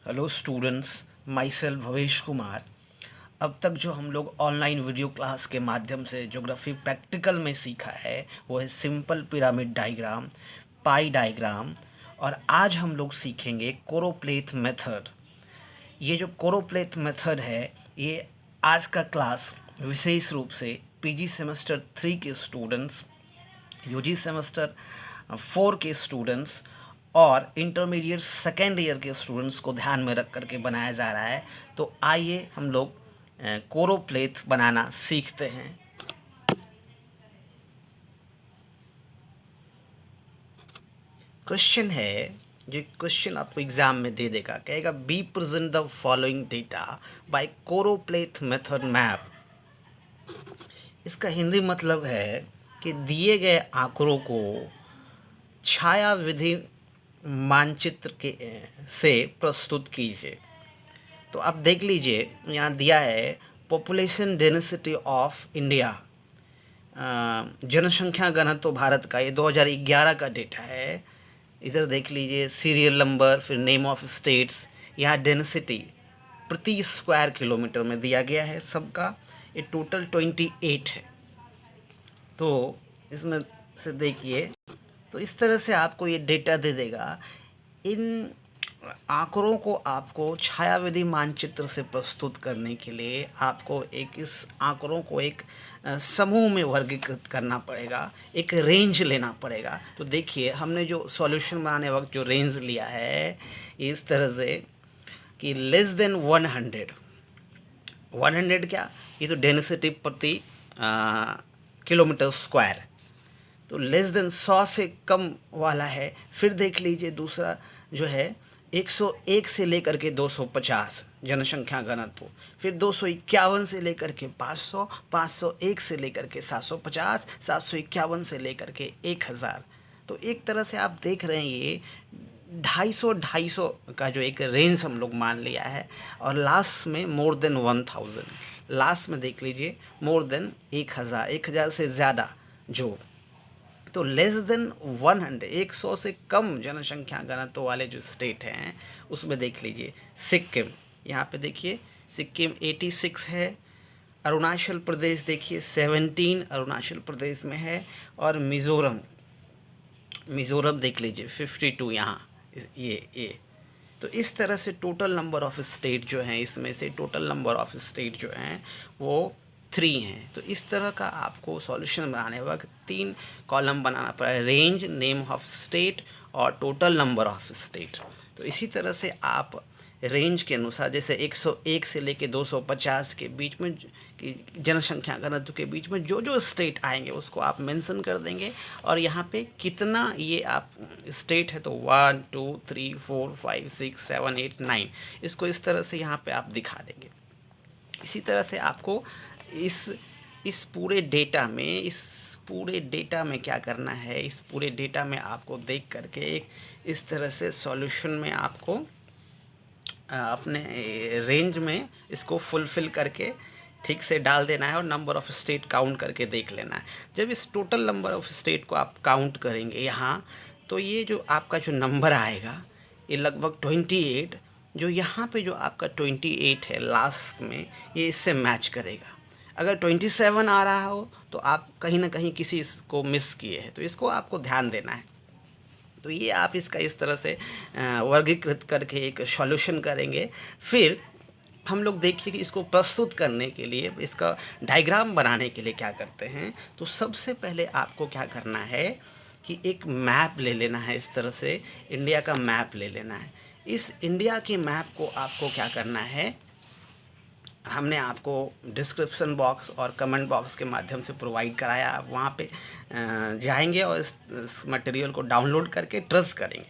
Hello students, my self Bhavesh Kumar. अब तक जो हम लोग ऑनलाइन वीडियो क्लास के माध्यम से ज्योग्राफी प्रैक्टिकल में सीखा है वो है सिंपल पिरामिड डायग्राम, पाई डायग्राम। और आज हम लोग सीखेंगे कोरोप्लेथ मेथड। ये जो कोरोप्लेथ मेथड है ये आज का क्लास विशेष रूप से पीजी सेमेस्टर 3 के स्टूडेंट्स, यूजी सेमेस्टर 4 के स्टूडेंट्स और इंटरमीडिएट सेकेंड ईयर के स्टूडेंट्स को ध्यान में रख करके बनाया जा रहा है। तो आइए हम लोग कोरोप्लेथ बनाना सीखते हैं। क्वेश्चन है, जो क्वेश्चन आपको एग्जाम में दे देगा, कहेगा B present the following data by choropleth method map. इसका हिंदी मतलब है कि दिए गए आंकड़ों को छाया विधि मानचित्र के से प्रस्तुत कीजिए। तो आप देख लीजिए, यहाँ दिया है पॉपुलेशन डेंसिटी ऑफ इंडिया, जनसंख्या घनत्व भारत का, ये 2011 का डेटा है। इधर देख लीजिए सीरियल नंबर, फिर नेम ऑफ स्टेट्स, यहाँ डेंसिटी प्रति स्क्वायर किलोमीटर में दिया गया है सबका। ये टोटल 28 है। तो इसमें से देखिए, तो इस तरह से आपको ये डेटा दे देगा। इन आंकड़ों को आपको छायाविधि मानचित्र से प्रस्तुत करने के लिए आपको इस आंकड़ों को एक समूह में वर्गीकृत करना पड़ेगा, एक रेंज लेना पड़ेगा। तो देखिए, हमने जो सॉल्यूशन बनाने वक्त जो रेंज लिया है इस तरह से कि लेस देन 100 क्या, ये तो डेंसिटी प्रति किलोमीटर स्क्वायर, तो लेस देन 100 से कम वाला है। फिर देख लीजिए दूसरा जो है 101 से लेकर के 250 जनसंख्या घनत्व, फिर 251 से लेकर के 500, 501 से लेकर के 750, 751 से लेकर के 1000। तो एक तरह से आप देख रहे हैं ये 250 का जो एक रेंज हम लोग मान लिया है। और लास्ट में मोर देन 1000, लास्ट में देख लीजिए मोर देन 1000 से ज़्यादा जो, तो लेस देन 100 से कम जनसंख्या घनत्व वाले जो स्टेट हैं उसमें देख लीजिए सिक्किम, यहाँ पे देखिए सिक्किम 86 है। अरुणाचल प्रदेश देखिए 17 अरुणाचल प्रदेश में है। और मिज़ोरम देख लीजिए 52 यहाँ, ये तो इस तरह से टोटल नंबर ऑफ स्टेट जो हैं, इसमें से टोटल नंबर ऑफ स्टेट जो हैं वो 3 हैं। तो इस तरह का आपको सॉल्यूशन बनाने वक्त 3 कॉलम बनाना पड़ेगा, रेंज, नेम ऑफ स्टेट और टोटल नंबर ऑफ स्टेट। तो इसी तरह से आप रेंज के अनुसार, जैसे 101 से लेके 250 के बीच में की जनसंख्या घनत्व के बीच में जो जो स्टेट आएंगे उसको आप मेंशन कर देंगे। और यहाँ पे कितना ये आप स्टेट है तो 1 2 3 4 5 6 7 8 9, इसको इस तरह से यहाँ पे आप दिखा देंगे। इसी तरह से आपको इस पूरे डेटा में क्या करना है, इस पूरे डेटा में आपको देख करके एक इस तरह से सॉल्यूशन में आपको अपने रेंज में इसको फुलफ़िल करके ठीक से डाल देना है और नंबर ऑफ़ स्टेट काउंट करके देख लेना है। जब इस टोटल नंबर ऑफ़ स्टेट को आप काउंट करेंगे यहाँ, तो ये जो आपका जो नंबर आएगा ये लगभग 28, जो यहाँ पे जो आपका 28 है लास्ट में, ये इससे मैच करेगा। अगर 27 आ रहा हो तो आप कहीं ना कहीं किसी को मिस किए हैं, तो इसको आपको ध्यान देना है। तो ये आप इसका इस तरह से वर्गीकृत करके एक सॉल्यूशन करेंगे। फिर हम लोग देखिए कि इसको प्रस्तुत करने के लिए, इसका डायग्राम बनाने के लिए क्या करते हैं। तो सबसे पहले आपको क्या करना है कि एक मैप ले लेना है, इस तरह से इंडिया का मैप ले लेना है। इस इंडिया के मैप को आपको क्या करना है, हमने आपको डिस्क्रिप्शन बॉक्स और कमेंट बॉक्स के माध्यम से प्रोवाइड कराया। आप वहाँ पे जाएंगे और इस मटेरियल को डाउनलोड करके ट्रेस करेंगे।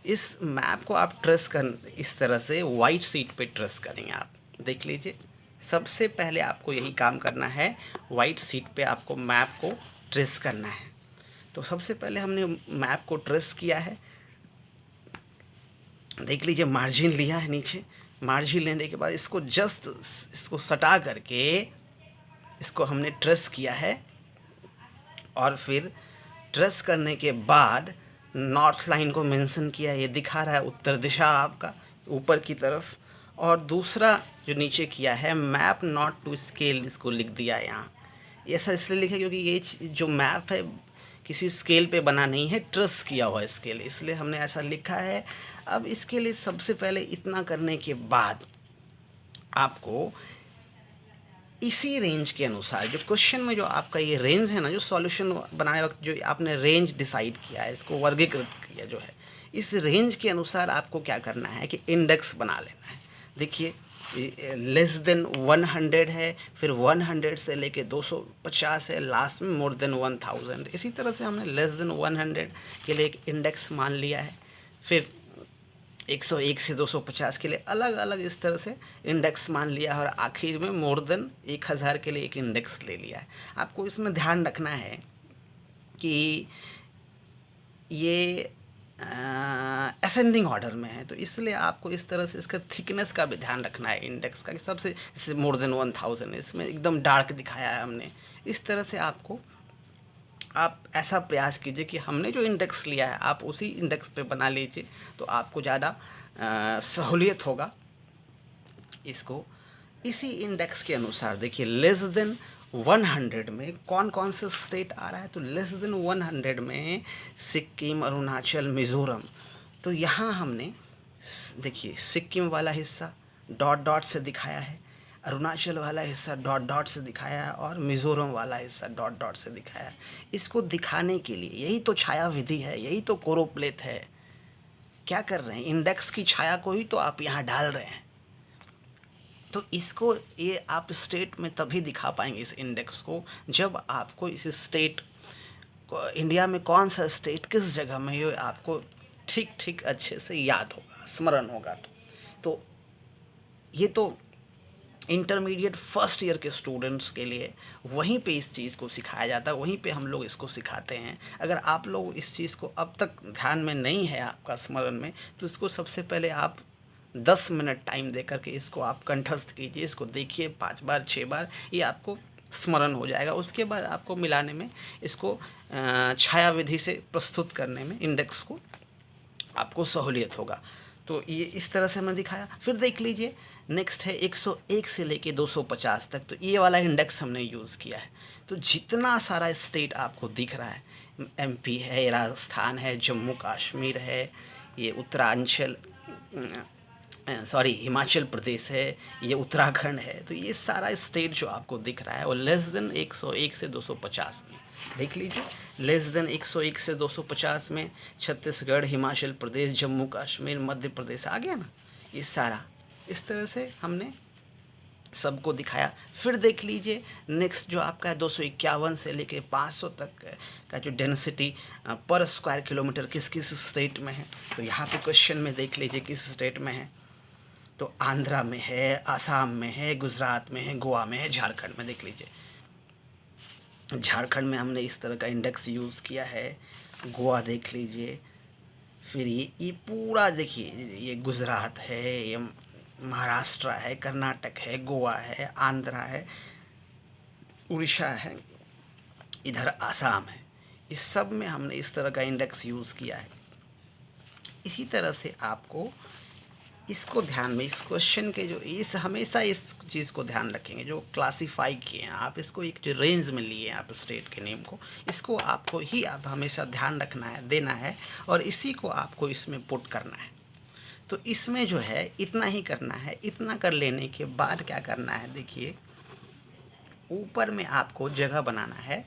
इस मैप को आप ट्रेस कर, इस तरह से वाइट शीट पे ट्रेस करेंगे। आप देख लीजिए, सबसे पहले आपको यही काम करना है, वाइट शीट पे आपको मैप को ट्रेस करना है। तो सबसे पहले हमने मैप को ट्रेस किया है, देख लीजिए मार्जिन लिया है नीचे। मार्जिन लेने के बाद इसको जस्ट इसको सटा करके इसको हमने ट्रेस किया है। और फिर ट्रेस करने के बाद नॉर्थ लाइन को मेंशन किया, ये दिखा रहा है उत्तर दिशा आपका, ऊपर की तरफ, और दूसरा जो नीचे किया है मैप नॉट टू स्केल, इसको लिख दिया है यहाँ। ऐसा इसलिए लिखा क्योंकि ये जो मैप है किसी स्केल पे बना नहीं है, ट्रेस किया हुआ स्केल, इसलिए हमने ऐसा लिखा है। अब इसके लिए सबसे पहले इतना करने के बाद आपको इसी रेंज के अनुसार, जो क्वेश्चन में जो आपका ये रेंज है ना, जो सॉल्यूशन बनाने वक्त जो आपने रेंज डिसाइड किया है, इसको वर्गीकृत किया जो है, इस रेंज के अनुसार आपको क्या करना है कि इंडेक्स बना लेना है। देखिए लेस देन 100 है, फिर 100 से लेके 250 है, लास्ट में मोर देन 1000। इसी तरह से हमने लेस देन 100 के लिए एक इंडेक्स मान लिया है, फिर 101 से 250 के लिए अलग अलग इस तरह से इंडेक्स मान लिया है, और आखिर में मोर देन 1000 के लिए एक इंडेक्स ले लिया है। आपको इसमें ध्यान रखना है कि ये असेंडिंग ऑर्डर में है, तो इसलिए आपको इस तरह से इसका थिकनेस का भी ध्यान रखना है इंडेक्स का, कि सबसे जैसे मोर देन 1000 इसमें एकदम डार्क दिखाया है हमने। इस तरह से आपको आप ऐसा प्रयास कीजिए कि हमने जो इंडेक्स लिया है आप उसी इंडेक्स पे बना लीजिए, तो आपको ज़्यादा सहूलियत होगा। इसको इसी इंडेक्स के अनुसार देखिए, लेस देन 100 में कौन कौन से स्टेट आ रहा है, तो लेस देन 100 में सिक्किम, अरुणाचल, मिज़ोरम। तो यहाँ हमने देखिए सिक्किम वाला हिस्सा डॉट डॉट से दिखाया है, अरुणाचल वाला हिस्सा डॉट डॉट से दिखाया है, और मिज़ोरम वाला हिस्सा डॉट डॉट से दिखाया है। इसको दिखाने के लिए यही तो छाया विधि है, यही तो कोरोप्लेथ है। क्या कर रहे हैं, इंडेक्स की छाया को ही तो आप यहाँ डाल रहे हैं। तो इसको ये आप स्टेट में तभी दिखा पाएंगे इस इंडेक्स को, जब आपको इस स्टेट को, इंडिया में कौन सा स्टेट किस जगह में, ये आपको ठीक ठीक अच्छे से याद होगा, स्मरण होगा। तो ये तो इंटरमीडिएट फर्स्ट ईयर के स्टूडेंट्स के लिए वहीं पे इस चीज़ को सिखाया जाता है, वहीं पे हम लोग इसको सिखाते हैं। अगर आप लोग इस चीज़ को अब तक ध्यान में नहीं है आपका स्मरण में, तो इसको सबसे पहले आप 10 मिनट टाइम दे करके इसको आप कंठस्थ कीजिए, इसको देखिए 5 बार 6 बार, ये आपको स्मरण हो जाएगा। उसके बाद आपको मिलाने में, इसको छाया विधि से प्रस्तुत करने में इंडेक्स को आपको सहूलियत होगा। तो ये इस तरह से मैं दिखाया। फिर देख लीजिए नेक्स्ट है 101 से लेके 250 तक, तो ये वाला इंडेक्स हमने यूज़ किया है। तो जितना सारा स्टेट आपको दिख रहा है, एमपी है, राजस्थान है, जम्मू कश्मीर है, ये उत्तरांचल हिमाचल प्रदेश है, ये उत्तराखंड है, तो ये सारा स्टेट जो आपको दिख रहा है वो लेस देन 101 से 250 में देख लीजिए। लेस देन 101 से 250 में छत्तीसगढ़, हिमाचल प्रदेश, जम्मू कश्मीर, मध्य प्रदेश आ गया ना, ये सारा इस तरह से हमने सबको दिखाया। फिर देख लीजिए नेक्स्ट जो आपका है 251 से लेके 500 तक का जो डेंसिटी पर स्क्वायर किलोमीटर किस किस स्टेट में है, तो यहाँ पे क्वेश्चन में देख लीजिए किस स्टेट में है। तो आंध्रा में है, आसाम में है, गुजरात में है, गोवा में है, झारखंड में देख लीजिए। झारखंड में हमने इस तरह का इंडेक्स यूज़ किया है। गोवा देख लीजिए। फिर ये पूरा देखिए, ये गुजरात है, ये महाराष्ट्र है, कर्नाटक है, गोवा है, आंध्रा है, उड़ीसा है, इधर आसाम है। इस सब में हमने इस तरह का इंडेक्स यूज़ किया है। इसी तरह से आपको इसको ध्यान में, इस क्वेश्चन के जो इस हमेशा इस चीज़ को ध्यान रखेंगे, जो क्लासीफाई किए हैं आप, इसको एक जो रेंज में लिए हैं आप स्टेट के नेम को, इसको आपको ही आप हमेशा ध्यान रखना है, देना है, और इसी को आपको इसमें पुट करना है। तो इसमें जो है इतना ही करना है। इतना कर लेने के बाद क्या करना है, देखिए ऊपर में आपको जगह बनाना है,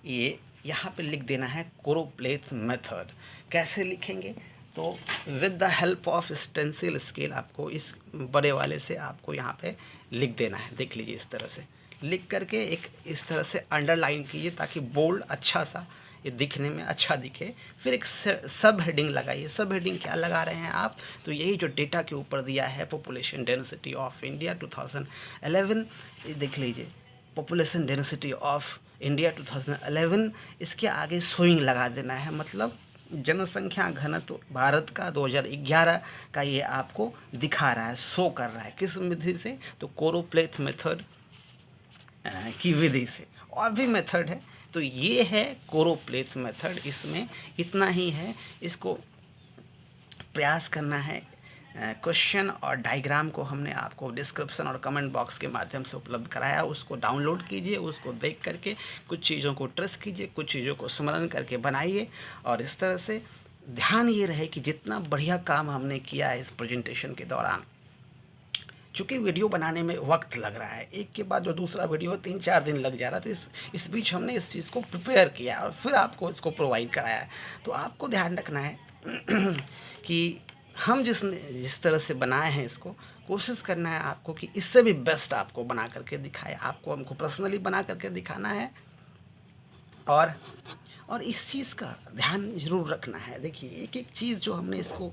ये यहाँ पे लिख देना है कोरोप्लेथ मेथड। कैसे लिखेंगे, तो with the help of stencil scale आपको इस बड़े वाले से आपको यहाँ पे लिख देना है। देख लीजिए इस तरह से लिख करके एक इस तरह से अंडरलाइन कीजिए, ताकि बोल्ड अच्छा सा ये दिखने में अच्छा दिखे। फिर एक सब हेडिंग लगाइए। सब हेडिंग क्या लगा रहे हैं आप, तो यही जो डेटा के ऊपर दिया है, पॉपुलेशन डेंसिटी ऑफ इंडिया 2011, देख लीजिए पॉपुलेशन डेंसिटी ऑफ इंडिया 2011, इसके आगे शोइंग लगा देना है, मतलब जनसंख्या घनत्व भारत का 2011 का ये आपको दिखा रहा है, शो कर रहा है। किस विधि से, तो कोरोप्लेथ मेथड की विधि से। और भी मेथड है, तो ये है कोरोप्लेथ मेथड। इसमें इतना ही है, इसको प्रयास करना है, क्वेश्चन और डायग्राम को हमने आपको डिस्क्रिप्शन और कमेंट बॉक्स के माध्यम से उपलब्ध कराया। उसको डाउनलोड कीजिए, उसको देख करके कुछ चीज़ों को ट्रेस कीजिए, कुछ चीज़ों को स्मरण करके बनाइए। और इस तरह से ध्यान ये रहे कि जितना बढ़िया काम हमने किया है इस प्रेजेंटेशन के दौरान, चूँकि वीडियो बनाने में वक्त लग रहा है, एक के बाद जो दूसरा वीडियो 3-4 दिन लग जा रहा था, इस बीच हमने इस चीज़ को प्रिपेयर किया और फिर आपको इसको प्रोवाइड कराया है। तो आपको ध्यान रखना है कि हम जिस तरह से बनाए हैं इसको, कोशिश करना है आपको कि इससे भी बेस्ट आपको बना करके दिखाए। आपको हमको पर्सनली बना करके दिखाना है और इस चीज़ का ध्यान ज़रूर रखना है। देखिए, एक एक चीज़ जो हमने इसको,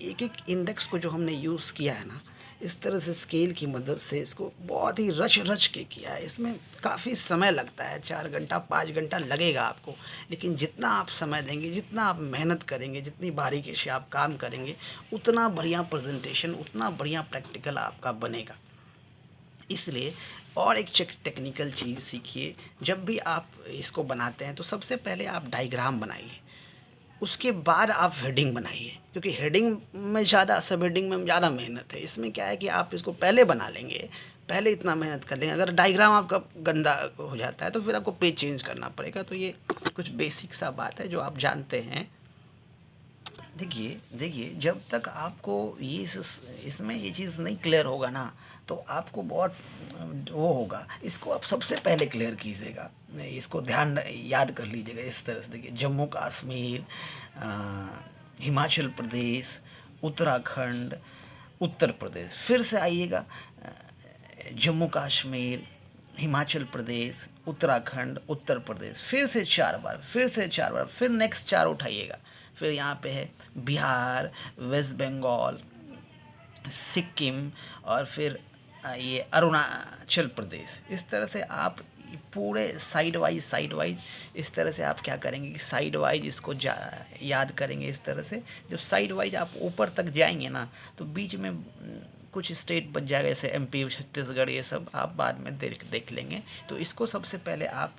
एक एक इंडेक्स को जो हमने यूज़ किया है ना, इस तरह से स्केल की मदद से इसको बहुत ही रच के किया है। इसमें काफ़ी समय लगता है, 4 घंटा 5 घंटा लगेगा आपको, लेकिन जितना आप समय देंगे, जितना आप मेहनत करेंगे, जितनी बारीकी से आप काम करेंगे, उतना बढ़िया प्रेजेंटेशन, उतना बढ़िया प्रैक्टिकल आपका बनेगा। इसलिए और एक टेक्निकल चीज़ सीखिए, जब भी आप इसको बनाते हैं तो सबसे पहले आप डायग्राम बनाइए, उसके बाद आप हेडिंग बनाइए, क्योंकि हेडिंग में ज़्यादा, सब हेडिंग में ज़्यादा मेहनत है। इसमें क्या है कि आप इसको पहले बना लेंगे, पहले इतना मेहनत कर लेंगे, अगर डायग्राम आपका गंदा हो जाता है तो फिर आपको पेज चेंज करना पड़ेगा। तो ये कुछ बेसिक सा बात है जो आप जानते हैं। देखिए, जब तक आपको ये इसमें ये चीज़ नहीं क्लियर होगा ना, तो आपको बहुत वो होगा। इसको आप सबसे पहले क्लियर कीजिएगा, इसको ध्यान याद कर लीजिएगा। इस तरह से देखिए, जम्मू कश्मीर, हिमाचल प्रदेश, उत्तराखंड, उत्तर प्रदेश, फिर से आइएगा, जम्मू कश्मीर, हिमाचल प्रदेश, उत्तराखंड, उत्तर प्रदेश, फिर से 4 बार, फिर नेक्स्ट 4 उठाइएगा। फिर यहाँ पे है बिहार, वेस्ट बंगाल, सिक्किम, और फिर ये अरुणाचल प्रदेश। इस तरह से आप पूरे साइड वाइज इस तरह से आप क्या करेंगे कि साइड वाइज इसको याद करेंगे। इस तरह से जब साइड वाइज आप ऊपर तक जाएंगे ना, तो बीच में कुछ स्टेट बच जाएगा, जैसे MP, छत्तीसगढ़, ये सब आप बाद में देख लेंगे। तो इसको सबसे पहले आप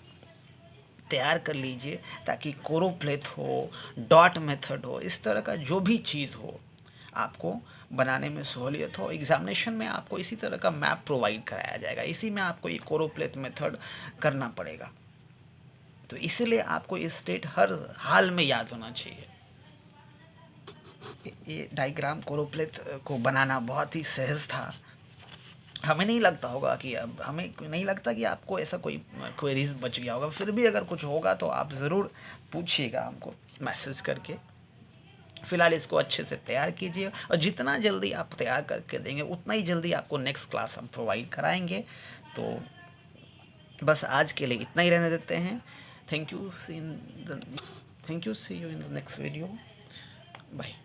तैयार कर लीजिए, ताकि कोरोप्लेथ हो, डॉट मेथड हो, इस तरह का जो भी चीज़ हो आपको बनाने में सहूलियत हो। एग्जामिनेशन में आपको इसी तरह का मैप प्रोवाइड कराया जाएगा, इसी में आपको ये कोरोप्लेथ मेथड करना पड़ेगा। तो इसीलिए आपको ये स्टेट हर हाल में याद होना चाहिए। ये डायग्राम कोरोप्लेथ को बनाना बहुत ही सहज था। हमें नहीं लगता होगा कि अब हमें नहीं लगता कि आपको ऐसा कोई क्वेरीज बच गया होगा। फिर भी अगर कुछ होगा तो आप ज़रूर पूछिएगा हमको मैसेज करके। फ़िलहाल इसको अच्छे से तैयार कीजिए, और जितना जल्दी आप तैयार करके देंगे उतना ही जल्दी आपको नेक्स्ट क्लास हम प्रोवाइड कराएंगे। तो बस आज के लिए इतना ही रहने देते हैं। Thank you, see you in the next video. Bye.